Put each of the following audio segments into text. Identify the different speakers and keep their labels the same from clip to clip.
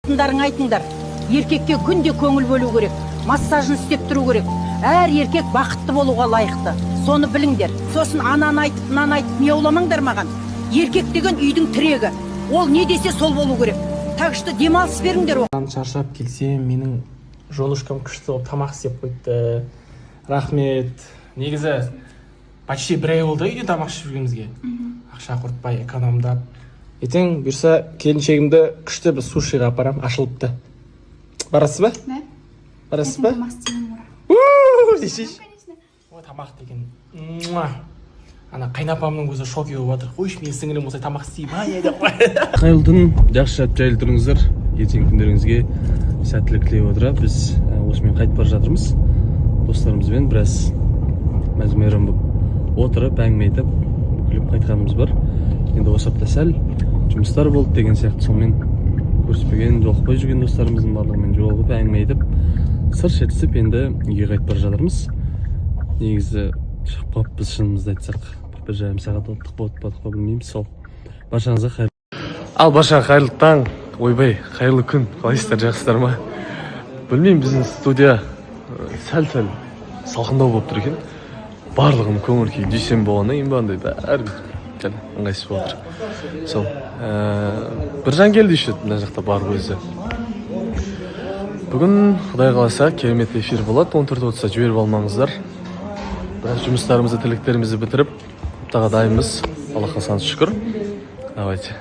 Speaker 1: айтыңдар. Еркекке күнде көңіл бөлу керек. Массажын істеп тұру керек. Әр еркек бақытты болуға лайықты. Соны біліңдер. Сосын ананы айтып, мынаны айтып, не ойламаңдар маған. Еркек деген үйдің тірегі. Ол не десе сол болу керек. Так что демалыс беріңдер.
Speaker 2: Шаршап келсем, менің жолушкам күшті болып тамақ істеп қойды. Рахмет. Негізі почти бір ай болды үйде тамақ ішіп жүргенімізге. Ақша құртпай, экономдап. Ертең бұйырса келіншегімді күшті бір сушиға апарам, ашылыпты. Барасыз ба?
Speaker 3: Да.
Speaker 2: Барасыз ба?
Speaker 3: Тамақ істеймін.
Speaker 2: Ой, тамақ деген. Ана қайнапамның өзі шоке болып жатыр. Қойшы, мен сіңілім осылай тамақ істеймін, ай деп қой.
Speaker 4: Қайырлы түн, жақсы жатып жайлы тұрыңыздар. Ертең күндеріңізге сәттілік тілей отыра біз осымен қайтып бара жатырмыз. Достарымызбен біраз мәз-мейрам болып отырып, әңгіме айтып, күліп қайтқанымыз бар. Енді осы апта сәл жұмыстар болды деген сияқты, сонымен көріспеген, жолықпай жүрген достарымыздың барлығымен жолығып, әңгіме айтып, сыр шертісіп, енді үйге қайтып бара жатырмыз. Негізі шығып қалыппыз, шынымызды айтсақ, бір жарым сағат оттық болдық па білмейміз. Сол баршаңызға қайырлы. Ал баршаңызға қайырлы таң, ойбай, қайырлы күн, қалайсыздар, жақсыздар ма? Білмеймін, біздің студия сәл-сәл салқындау болып тұр екен. Барлығым көңіл күй дүйсенбі болғаннан кейін бандай бәрі ыңғайсыз болып тұр. Сол біржан келді еще мына жақта бар өзі. Бүгін Құдай қаласа керемет эфир болады. 14:30-да жіберіп алмаңыздар. Біраз жұмыстарымызды, тілектерімізді бітіріп, аптаға дайынбыз. Аллахқа сан шүкір. Давайте.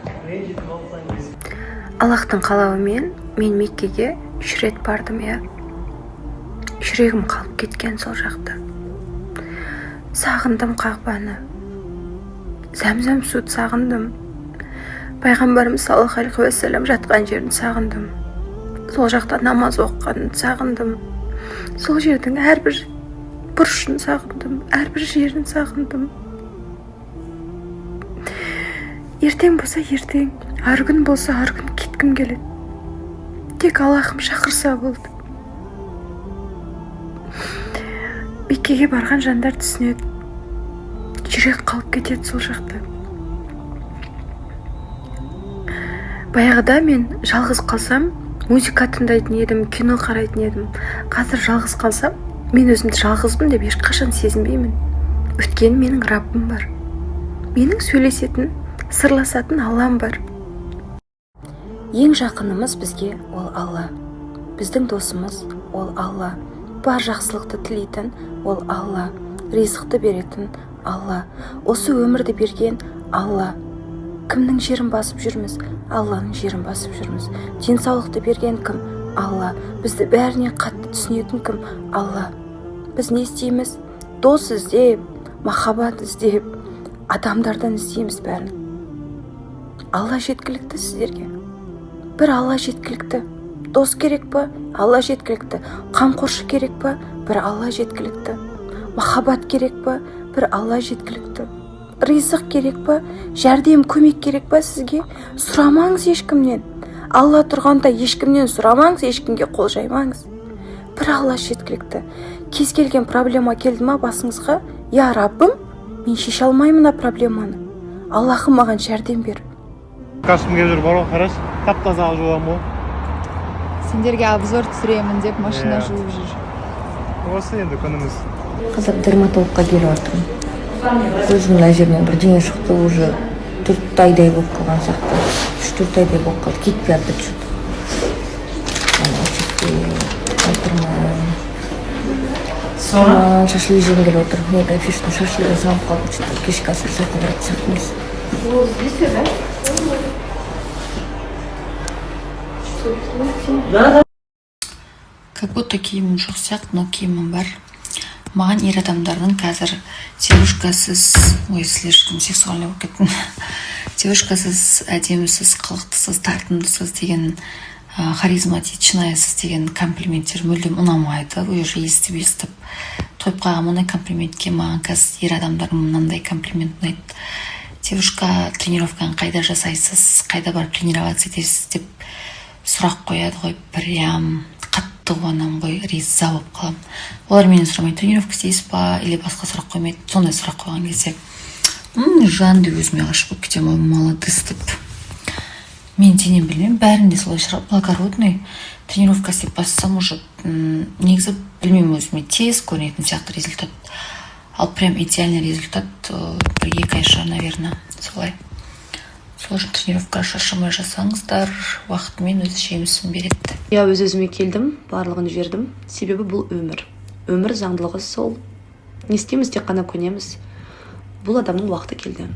Speaker 5: Аллахтың қалауымен мен Меккеге 3 рет бардым, я. Жүрегім қалып кеткен сол жақта. Сағындым Қағбаны. Зәмзәм суды сағындым. Пайғамбарымыз саллаллаху алейхи ва саллям жатқан жерін сағындым. Сол жақта намаз оқығанын сағындым. Сол жердің әрбір бұрышын сағындым, әрбір жерін сағындым. Ертең болса ертең, ар күн болса ар күн кеткім келеді. Тек Аллахым шақырса болды. Меккеге барған жандар түсінеді. Жүрек қалып кетеді сол жақта. Баяғыда мен жалғыз қалсам, музыка тыңдайтын едім, кино қарайтын едім. Қазір жалғыз қалсам, мен өзімді жалғызбын деп ешқашан сезінбеймін. Өйткені менің Раббым бар. Менің сөйлесетін, сырласатын Аллам бар. Ең жақынымыз бізге ол Алла. Біздің досымыз ол Алла. Бар жақсылықты тілейтін ол Алла. Ризықты беретін Алла. Осы өмірді берген Алла. Кімнің жерін басып жүрміз? Алланың жерін басып жүрміз. Денсаулықты берген кім? Алла. Бізді бәріне қатты түсінетін кім? Алла. Біз не істейміз? Дос іздеп, махаббат іздеп, адамдардан іздейміз бәрін. Алла жеткілікті сіздерге. Бір Алла жеткілікті. Дос керек па? Алла жеткілікті. Қамқоршы керек па? Бір Алла жеткілікті. Махаббат керек па? Бір Алла жеткілікті. Ризық керек па? Жәрдем, көмек керек па сізге? Сұрамаңыз ешкімнен. Алла тұрғанда ешкімнен сұрамаңыз, ешкімге қол жаймаңыз. Бір Алла жеткілікті. Кез келген проблема келді ма басыңызға? Я Раббым, мен шеше алмаймын мына проблеманы. Аллахым маған жәрдем бер.
Speaker 6: Қашым келіп жүр, бар ғой, қараш. Тап-таза жуам ғой.
Speaker 3: Сендерге обзор түсіремін деп машина жуып жүр.
Speaker 6: Осы енді күніміз.
Speaker 7: Қазір дерматологқа келіп жатырмын. Көзімнің мына жерінен бірдеңе шықты, уже 4 айдай болып қалған сияқты. 3-4 айдай болып қалды, кетпей жатыр что-то. Шашлық жегім келіп отыр. Мен афишаны шашлығын салып қалып что-то кешкі асыр сатып жатыр сияқтымыз.
Speaker 8: Как будто киімім жоқ сияқты, но киімім бар. Маған ер адамдардың қазір девушкасыз, слишком сексуальный болып кеттім. Девушкасыз, әдемісіз, қылықтысыз, тартымдысыз деген, харизматичныйсыз деген комплименттер мүлдем ұнамайды. Уже естіп тойып қалған мұндай комплиментке маған қазір ер адамдардың мынандай комплимент ұнайды. Девушка, тренировканы қайда жасайсыз, қайда барып тренироваться етесіз деп сұрақ қояды ғой, прям қатты қуанамын ғой, риза болып қаламын. Олар менен сұрамайды, тренировка істейсіз ба, или басқа сұрақ қоймайды. Сондай сұрақ қойған кезде жанды өзіме ғашық болып кетемін, молодец деп. мен сенен білмеймін, бәрінде солай шығар. Благородный тренировка істеп бассам уже негізі білмеймін, өзіме тез көрінетін сияқты результат. Ал прям идеальный результат бір 2 ай шығар, наверное, солай. Сол үшін тренировка шаршамай жасаңыздар, уақытымен өзі жемісін береді.
Speaker 9: Я өз-өзіме келдім, барлығын жібердім. Себебі бұл өмір. Өмір заңдылығы сол. Не істейміз, тек қана көнеміз. Бұл адамның уақыты келді.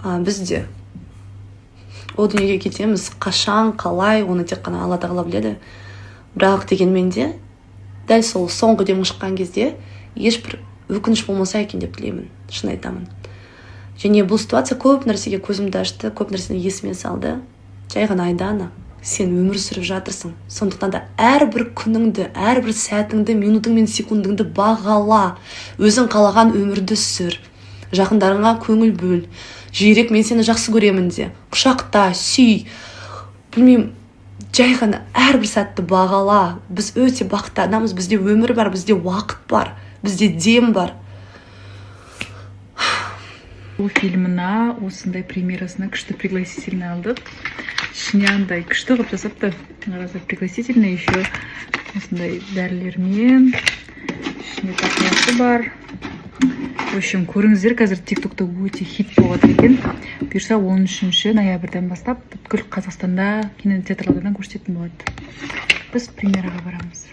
Speaker 9: Біз де о дүниеге кетеміз, қашан, қалай, оны тек қана Алла тағала біледі. Бірақ дегенмен де дәл сол соңғы демің шыққан кезде ешбір өкініш болмаса екен деп тілеймін, шын айтамын. Және бұл ситуация көп нәрсеге көзімді ашты, көп нәрсені есіме салды. Жай ғана Айдана, сен өмір сүріп жатырсың. Сондықтан да әрбір күніңді, әрбір сәтіңді, минутың мен секундыңды бағала. Өзің қалаған өмірді сүр. Жақындарыңа көңіл бөл. Жиірек мен сені жақсы көремін де. Құшақта, сүй. Білмеймін, жай ғана әрбір сәтті бағала. Біз өте бақытты адамбыз, бізде өмір бар, бізде уақыт бар, бізде дем бар.
Speaker 10: Бұл фильмына осындай премьерасына күшті пригласительный алдық. Ішіне андай күшті қылып жасапты. Арасы пригласительный еще осындай дәрілермен. Ішіне тақиясы бар. В общем, көріңіздер, қазір тиктокта өте хит болады екен. Бұйырса 13 ноябрьден бастап бүткіл Қазақстанда кинотеатрлардан көрсететін болады. Біз премьераға барамыз.